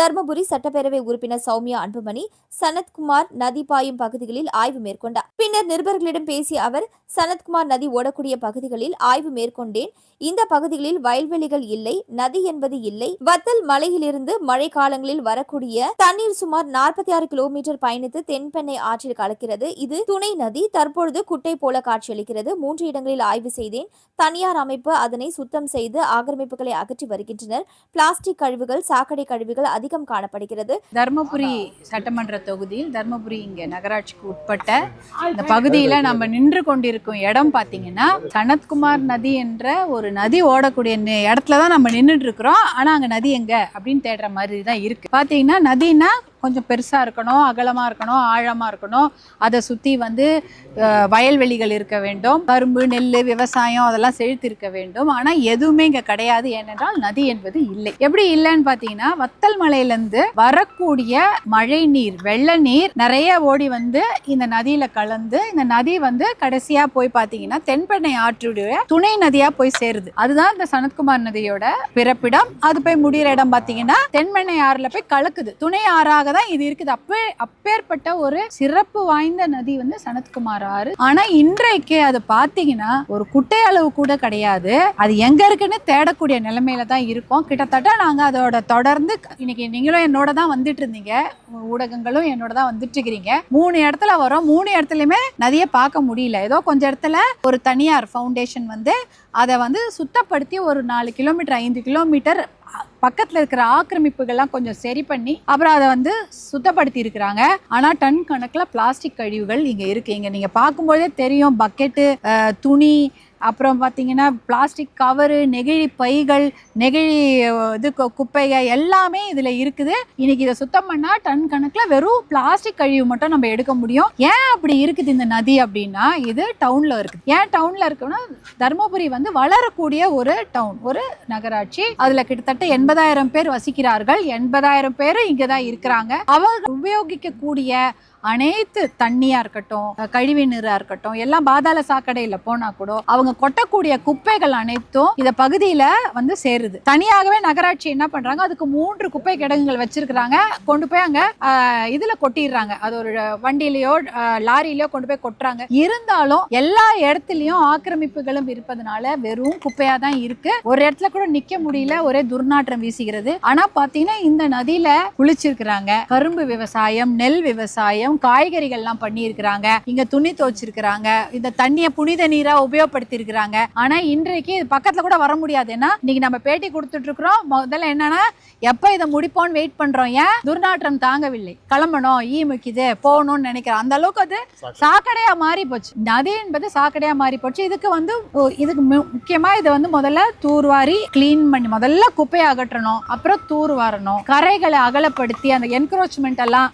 தர்மபுரி சட்டப்பேரவை உறுப்பினர் சௌமியா அன்புமணி சனத்குமார் நதி பாயும் பகுதிகளில் ஆய்வு மேற்கொண்டார். பின்னர் நிருபர்களிடம் பேசிய அவர், சனத்குமார் நதி ஓடக்கூடிய பகுதிகளில் ஆய்வு மேற்கொண்டேன். இந்த பகுதிகளில் வயல்வெளிகள் இல்லை, நதி என்பது இல்லை. வத்தல் மலையிலிருந்து மழை காலங்களில் வரக்கூடிய தண்ணீர் சுமார் 46 கிலோமீட்டர் பயணித்து தென்பெண்ணை ஆற்றில் கலக்கிறது. இது துணை நதி. தற்பொழுது குட்டை போல காட்சியளிக்கிறது. 3 இடங்களில் ஆய்வு செய்தேன். தனியார் அமைப்பு அதனை சுத்தம் செய்து ஆக்கிரமிப்புகளை அகற்றி வருகின்றனர். பிளாஸ்டிக் கழிவுகள், சாக்கடை கழிவுகள் அதிகம் காணப்படுகிறது. தர்மபுரி சட்டமன்ற தொகுதியில் தர்மபுரி இங்க நகராட்சிக்கு உட்பட்ட இந்த பகுதியில நம்ம நின்று கொண்டிருக்கும் இடம் பாத்தீங்கன்னா சனத்குமார் நதி என்ற ஒரு நதி ஓடக்கூடிய இடத்துல தான் நம்ம நின்றுட்டு இருக்கிறோம். ஆனா அங்க நதி எங்க அப்படின்னு தேடுற மாதிரி தான் இருக்கு. பாத்தீங்கன்னா நதினா கொஞ்சம் பெருசாக இருக்கணும், அகலமாக இருக்கணும், ஆழமாக இருக்கணும். அதை சுற்றி வயல்வெளிகள் இருக்க வேண்டும், கரும்பு, நெல், விவசாயம் அதெல்லாம் செழித்து இருக்க வேண்டும். ஆனால் எதுவுமே இங்கே கிடையாது. ஏனென்றால் நதி என்பது இல்லை. எப்படி இல்லைன்னு பார்த்தீங்கன்னா, வத்தல் மலையிலேருந்து வரக்கூடிய மழை நீர், வெள்ள நீர் நிறைய ஓடி இந்த நதியில் கலந்து இந்த நதி கடைசியாக போய் பார்த்தீங்கன்னா தென்பெண்ணை ஆற்றுடைய துணை நதியாக போய் சேருது. அதுதான் இந்த சனத்குமார் நதியோட பிறப்பிடம். அது போய் முடிகிற இடம் பார்த்தீங்கன்னா தென்பெண்ணை ஆறுல போய் கலக்குது. துணை ஆறாக தான் இது இருக்குது. அப்பேற்பட்ட ஒரு சிறப்பு வாய்ந்த நதி சனத்குமார் ஆறு. ஆனா இன்றைக்கு அது பாத்தீங்கன்னா ஒரு குட்டை அளவு கூட கிடையாது. அது எங்க இருக்குன்னு தேடக்கூடிய நிலைமையில தான் இருக்கும். கிட்டத்தட்ட நாங்க அதோட தொடர்ந்து இன்னைக்கு நீங்களும் என்னோட தான் வந்துட்டு இருந்தீங்க, ஊடகங்களும் என்னோட தான் வந்துட்டு இருக்கிறீங்க. 3 இடத்துல வரும். 3 இடத்துலயுமே நதியை பார்க்க முடியல. ஏதோ கொஞ்சம் இடத்துல ஒரு தனியார் ஃபவுண்டேஷன் அதை சுத்தப்படுத்தி ஒரு 4 கிலோமீட்டர் 5 கிலோமீட்டர் பக்கத்துல இருக்கிற ஆக்கிரமிப்புகள்லாம் கொஞ்சம் சரி பண்ணி அப்புறம் அதை சுத்தப்படுத்தி இருக்கிறாங்க. ஆனா டன் கணக்குல பிளாஸ்டிக் கழிவுகள் இங்க இருக்கு. இங்க நீங்க பார்க்கும்போதே தெரியும். பக்கெட்டு, துணி, அப்புறம் பார்த்தீங்கன்னா பிளாஸ்டிக் கவரு, நெகிழி பைகள், நெகிழி குப்பைகள் எல்லாமே இதில் இருக்குது. இன்னைக்கு இதை சுத்தம் பண்ணால் டன் கணக்கில் வெறும் பிளாஸ்டிக் கழிவு மட்டும் நம்ம எடுக்க முடியும். ஏன் அப்படி இருக்குது இந்த நதி அப்படின்னா, இது டவுனில் இருக்குது. ஏன் டவுனில் இருக்குன்னா, தர்மபுரி வளரக்கூடிய ஒரு டவுன், ஒரு நகராட்சி. அதில் கிட்டத்தட்ட 80,000 பேர் வசிக்கிறார்கள். 80,000 பேர் இங்கே தான் இருக்கிறாங்க. அவங்க உபயோகிக்கக்கூடிய அனைத்து தண்ணியா இருக்கட்டும், கழிவு நீரா இருக்கட்டும், எல்லாம் பாதாள சாக்கடையில போனா கூட அவங்க கொட்டக்கூடிய குப்பைகள் அனைத்தும் இந்த பகுதியில சேருது. தனியாகவே நகராட்சி என்ன பண்றாங்க, அதுக்கு 3 குப்பை கிடங்குகள் வச்சிருக்கிறாங்க. கொண்டு போய் அங்க இதுல கொட்டிடுறாங்க. அது ஒரு வண்டியிலயோ லாரியிலயோ கொண்டு போய் கொட்டுறாங்க. இருந்தாலும் எல்லா இடத்துலயும் ஆக்கிரமிப்புகளும் இருப்பதனால வெறும் குப்பையா தான் இருக்கு. ஒரு இடத்துல கூட நிக்க முடியல, ஒரே துர்நாற்றம் வீசுகிறது. ஆனா பாத்தீங்கன்னா இந்த நதியில குளிச்சிருக்கிறாங்க. கரும்பு விவசாயம், நெல் விவசாயம், காய்கறிகள்லாம் பண்ணி இருக்கிறாங்க. இங்க துணி துவைச்சிருக்கிறாங்க. இந்த தண்ணியை புனித நீரா உபயோகப்படுத்தி இருக்கிறாங்க. ஆனா இன்றைக்கு பக்கத்துல கூட வர முடியாது. ஏன்னா இன்னைக்கு நம்ம பேட்டி கொடுத்துட்டு இருக்கிறோம். முதல்ல என்னன்னா, எப்ப இதை முடிப்போம்னு வெயிட் பண்றோம். ஏன் துர்நாற்றம் தாங்கவில்லை, கிளம்பணும், ஈ முக்கிது, போகணும்னு நினைக்கிறோம். அந்த அளவுக்கு அது சாக்கடையா மாறி போச்சு. நதி என்பது சாக்கடையா மாறி போச்சு. இதுக்கு முக்கியமா இது முதல்ல தூர்வாரி கிளீன் பண்ணி, முதல்ல குப்பையை அகற்றணும், அப்புறம் தூர்வாரணும், கரைகளை அகலப்படுத்தி அந்த என்க்ரோச்மெண்ட் எல்லாம்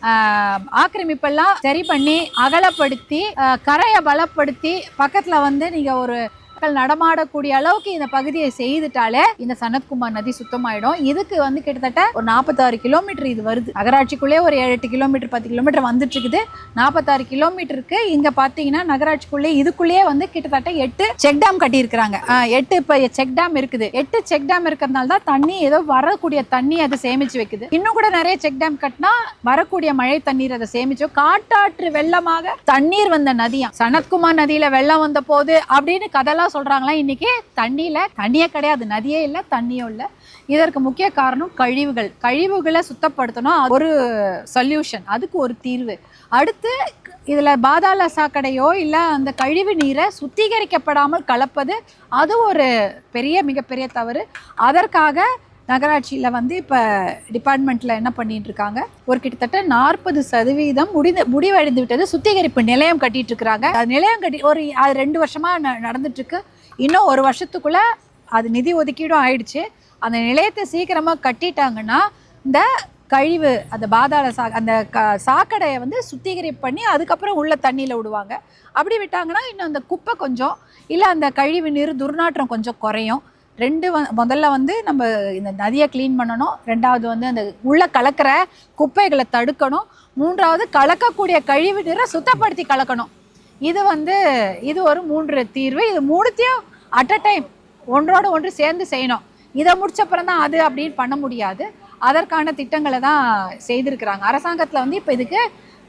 ஆக்கிரமிப்பு சரி பண்ணி அகலப்படுத்தி கரையை பலப்படுத்தி பக்கத்துல நீங்க ஒரு நடமாடக்கூடிய அளவுக்கு இந்த பகுதியை செய்துட்டாலே இந்த சனத்குமார் நதி சுத்தமாயிடும். இதுக்கு கிட்டத்தட்ட ஒரு 46 கிலோமீட்டர் இது வருது. நகராட்சிக்குள்ளே ஒரு 7-8 கிலோமீட்டர் 10 கிலோமீட்டர் வந்துட்டு இருக்குது. 46 கிலோமீட்டருக்கு இங்க பாத்தீங்கன்னா நகராட்சிக்குள்ளே இதுக்குள்ளேயே கிட்டத்தட்ட 8 செக் டேம் கட்டி இருக்கிறாங்க. 8 இப்ப செக் டேம் இருக்குது. 8 செக் டேம் இருக்கிறதுனால தான் தண்ணி ஏதோ வரக்கூடிய தண்ணி அதை சேமிச்சு வைக்குது. இன்னும் கூட நிறைய செக் டேம் கட்டினா வரக்கூடிய மழை தண்ணீர் அதை சேமிச்சு, காட்டாற்று வெள்ளமாக தண்ணீர் வந்த நதியா சனத்குமார் நதியில வெள்ளம் வந்த போது அப்படின்னு கதெல்லாம் சொல்றாங்களா. இன்னைக்கு தண்ணியே கிடையாது, நதியே இல்லை, தண்ணியும் இல்லை. இதற்கு முக்கிய காரணம் கழிவுகளை சுத்தப்படுத்தணும். ஒரு சொல்யூஷன், அதுக்கு ஒரு தீர்வு. அடுத்து இதுல பாதாள சாக்கடையோ இல்ல அந்த கழிவு நீரை சுத்திகரிக்கப்படாமல் கலப்பது, அது ஒரு மிகப்பெரிய தவறு. அதற்காக நகராட்சியில் இப்போ டிபார்ட்மெண்ட்டில் என்ன பண்ணிட்டு இருக்காங்க, ஒரு கிட்டத்தட்ட 40% முடிவடைந்து விட்டது. சுத்திகரிப்பு நிலையம் கட்டிட்டு இருக்கிறாங்க. அது நிலையம் கட்டி அது 2 வருஷமா நடந்துட்டு இருக்கு. இன்னும் 1 வருஷத்துக்குள்ள அது நிதி ஒதுக்கீடும் ஆயிடுச்சு. அந்த நிலையத்தை சீக்கிரமாக கட்டிட்டாங்கன்னா இந்த கழிவு, அந்த பாதாள அந்த சாக்கடையை சுத்திகரிப்பு பண்ணி அதுக்கப்புறம் உள்ள தண்ணியில் விடுவாங்க. அப்படி விட்டாங்கன்னா இன்னும் அந்த குப்பை கொஞ்சம் இல்லை அந்த கழிவு நீர் துர்நாற்றம் கொஞ்சம் குறையும். முதல்ல நம்ம இந்த நதியை கிளீன் பண்ணணும். 2வது அந்த உள்ள கலக்கிற குப்பைகளை தடுக்கணும். 3வது கலக்கக்கூடிய கழிவு நீரை சுத்தப்படுத்தி கலக்கணும். இது ஒரு 3 தீர்வு. இது 3த்தையும் அட் அ டைம் ஒன்றோடு ஒன்று சேர்ந்து செய்யணும். இதை முடிச்சப்புறம் தான் அது அப்படின்னு பண்ண முடியாது. அதற்கான திட்டங்களை தான் செய்திருக்கிறாங்க. அரசாங்கத்தில் வந்து இப்போ இதுக்கு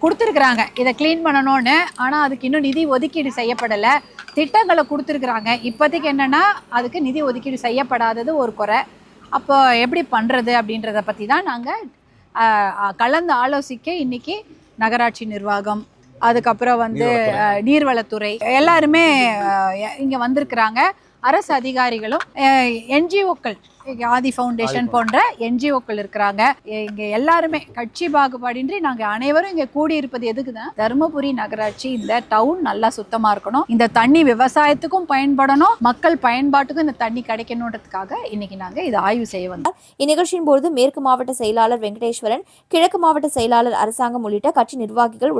கொடுத்துருக்குறாங்க, இதை க்ளீன் பண்ணணும்னு. ஆனால் அதுக்கு இன்னும் நிதி ஒதுக்கீடு செய்யப்படலை. திட்டங்களை கொடுத்துருக்குறாங்க. இப்போதைக்கு என்னென்னா அதுக்கு நிதி ஒதுக்கீடு செய்யப்படாதது ஒரு குறை. அப்போ எப்படி பண்ணுறது அப்படின்றத பற்றி தான் நாங்கள் கலந்து ஆலோசிக்க இன்றைக்கி நகராட்சி நிர்வாகம், அதுக்கப்புறம் வந்து நீர்வளத்துறை எல்லாருமே இங்கே வந்திருக்கிறாங்க. அரசு அதிகாரிகளும் என்ஜிஓக்கள், ஆதி ஃபவுண்டேஷன் போன்ற என்ஜிஓக்கள் இருக்கிறாங்க. இங்கே எல்லாருமே கட்சி பாகுபாடின்றி நாங்கள் அனைவரும் இங்கே கூடியிருப்பது எதுக்குதான், தருமபுரி நகராட்சி இந்த டவுன் நல்லா சுத்தமாக இருக்கணும், இந்த தண்ணி விவசாயத்துக்கும் பயன்படணும், மக்கள் பயன்பாட்டுக்கும் இந்த தண்ணி கிடைக்கணுன்றதுக்காக இன்னைக்கு நாங்கள் இதை ஆய்வு செய்ய வந்தோம். இந்நிகழ்ச்சியின் போது மேற்கு மாவட்ட செயலாளர் வெங்கடேஸ்வரன், கிழக்கு மாவட்ட செயலாளர் அரசாங்கம் உள்ளிட்ட கட்சி நிர்வாகிகள்